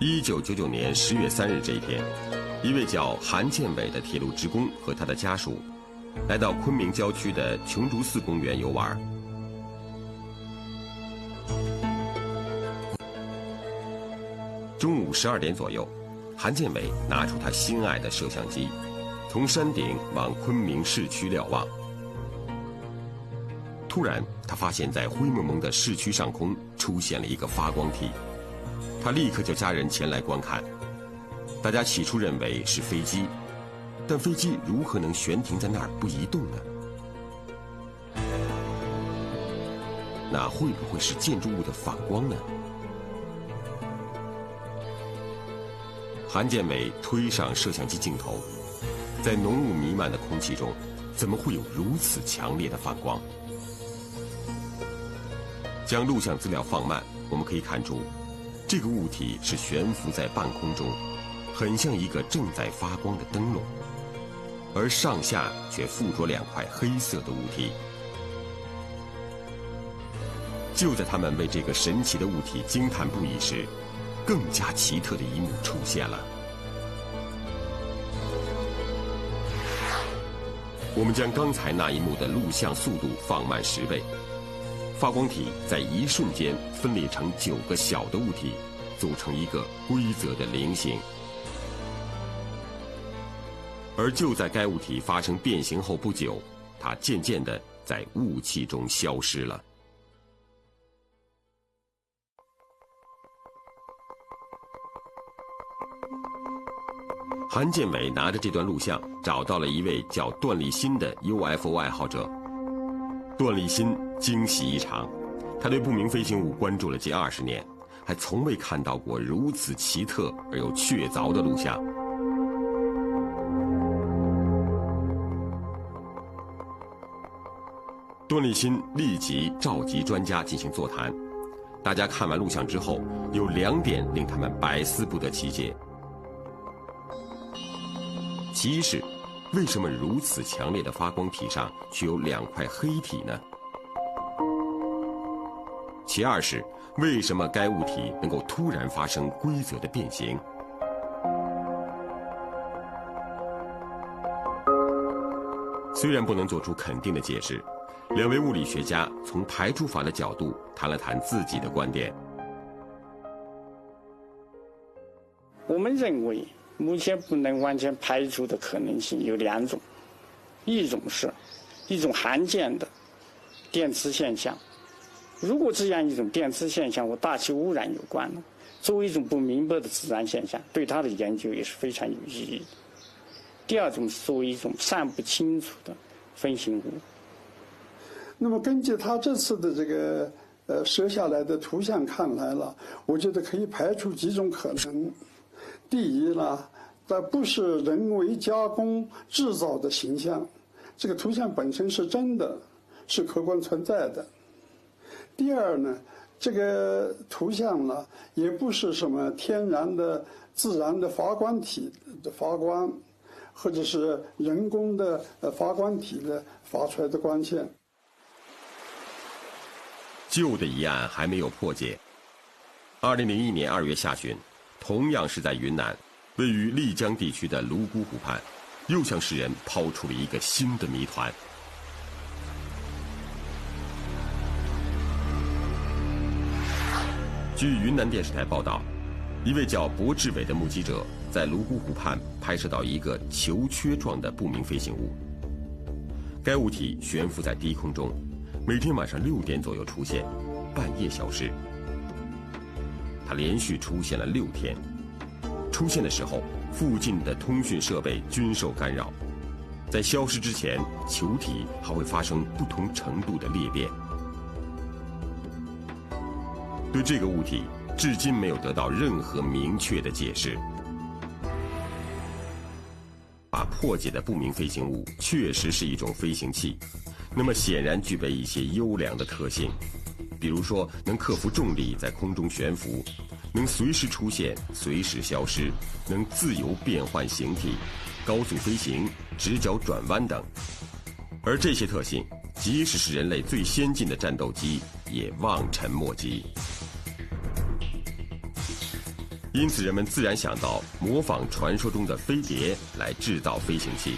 1999年10月3日这一天，一位叫韩建伟的铁路职工和他的家属，来到昆明郊区的琼竹寺公园游玩。中午12点左右，韩建伟拿出他心爱的摄像机，从山顶往昆明市区瞭望。突然，他发现在灰蒙蒙的市区上空出现了一个发光体，他立刻叫家人前来观看。大家起初认为是飞机，但飞机如何能悬停在那儿不移动呢？那会不会是建筑物的反光呢？韩建伟推上摄像机镜头，在浓雾弥漫的空气中，怎么会有如此强烈的反光？将录像资料放慢，我们可以看出，这个物体是悬浮在半空中，很像一个正在发光的灯笼，而上下却附着2块黑色的物体。就在他们为这个神奇的物体惊叹不已时，更加奇特的一幕出现了。我们将刚才那一幕的录像速度放慢10倍，发光体在一瞬间分裂成9个小的物体，组成一个规则的菱形。而就在该物体发生变形后不久，它渐渐地在雾气中消失了。韩建伟拿着这段录像找到了一位叫段立新的 UFO 爱好者。段立新惊喜异常，他对不明飞行物关注了近20年，还从未看到过如此奇特而又确凿的录像。段立新立即召集专家进行座谈，大家看完录像之后，有2点令他们百思不得其解。其一是，为什么如此强烈的发光体上却有2块黑体呢？其二是，为什么该物体能够突然发生规则的变形？虽然不能做出肯定的解释，2位物理学家从排除法的角度谈了谈自己的观点。我们认为目前不能完全排除的可能性有2种，一种是一种罕见的电磁现象，如果这样一种电磁现象和大气污染有关呢，作为一种不明白的自然现象，对它的研究也是非常有意义的。第二种是作为一种散不清楚的飞行物。那么根据他这次的这个摄下来的图像看来了，我觉得可以排除几种可能。第一呢，它不是人为加工制造的形象，这个图像本身是真的，是客观存在的。第二呢，这个图像呢也不是什么天然的自然的发光体的发光，或者是人工的发光体的发出来的光线。旧的疑案还没有破解。2001年2月下旬，同样是在云南，位于丽江地区的泸沽湖畔，又向世人抛出了一个新的谜团。据云南电视台报道，一位叫柏志伟的目击者在泸沽湖畔拍摄到一个球缺状的不明飞行物。该物体悬浮在低空中，每天晚上6点左右出现，半夜消失。它连续出现了6天，出现的时候，附近的通讯设备均受干扰。在消失之前，球体还会发生不同程度的裂变。对这个物体，至今没有得到任何明确的解释。把破解的不明飞行物确实是一种飞行器，那么显然具备一些优良的特性，比如说能克服重力在空中悬浮，能随时出现随时消失，能自由变换形体，高速飞行，直角转弯等。而这些特性，即使是人类最先进的战斗机也望尘莫及。因此人们自然想到模仿传说中的飞碟来制造飞行器。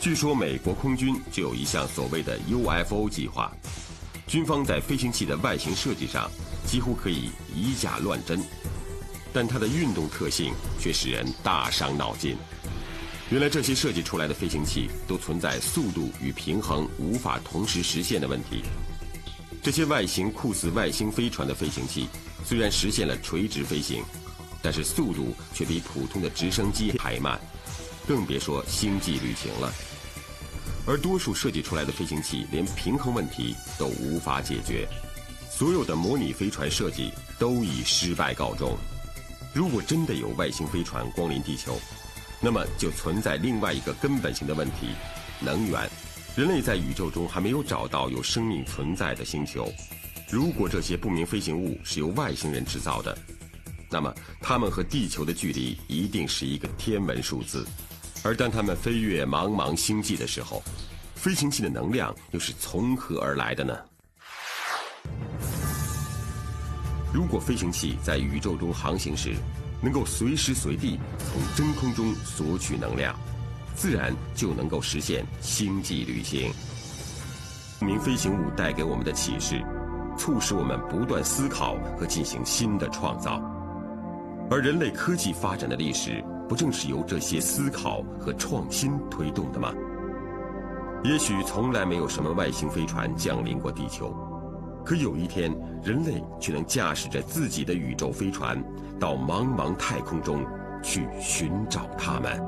据说美国空军就有一项所谓的 UFO 计划，军方在飞行器的外形设计上几乎可以以假乱真，但它的运动特性却使人大伤脑筋。原来这些设计出来的飞行器都存在速度与平衡无法同时实现的问题。这些外形酷似外星飞船的飞行器虽然实现了垂直飞行，但是速度却比普通的直升机还慢，更别说星际旅行了。而多数设计出来的飞行器连平衡问题都无法解决，所有的模拟飞船设计都以失败告终。如果真的有外星飞船光临地球，那么就存在另外一个根本性的问题：能源。人类在宇宙中还没有找到有生命存在的星球，如果这些不明飞行物是由外星人制造的，那么它们和地球的距离一定是一个天文数字。而当它们飞越茫茫星际的时候，飞行器的能量又是从何而来的呢？如果飞行器在宇宙中航行时能够随时随地从真空中索取能量，自然就能够实现星际旅行。不明飞行物带给我们的启示，促使我们不断思考和进行新的创造。而人类科技发展的历史，不正是由这些思考和创新推动的吗？也许从来没有什么外星飞船降临过地球，可有一天，人类却能驾驶着自己的宇宙飞船，到茫茫太空中去寻找它们。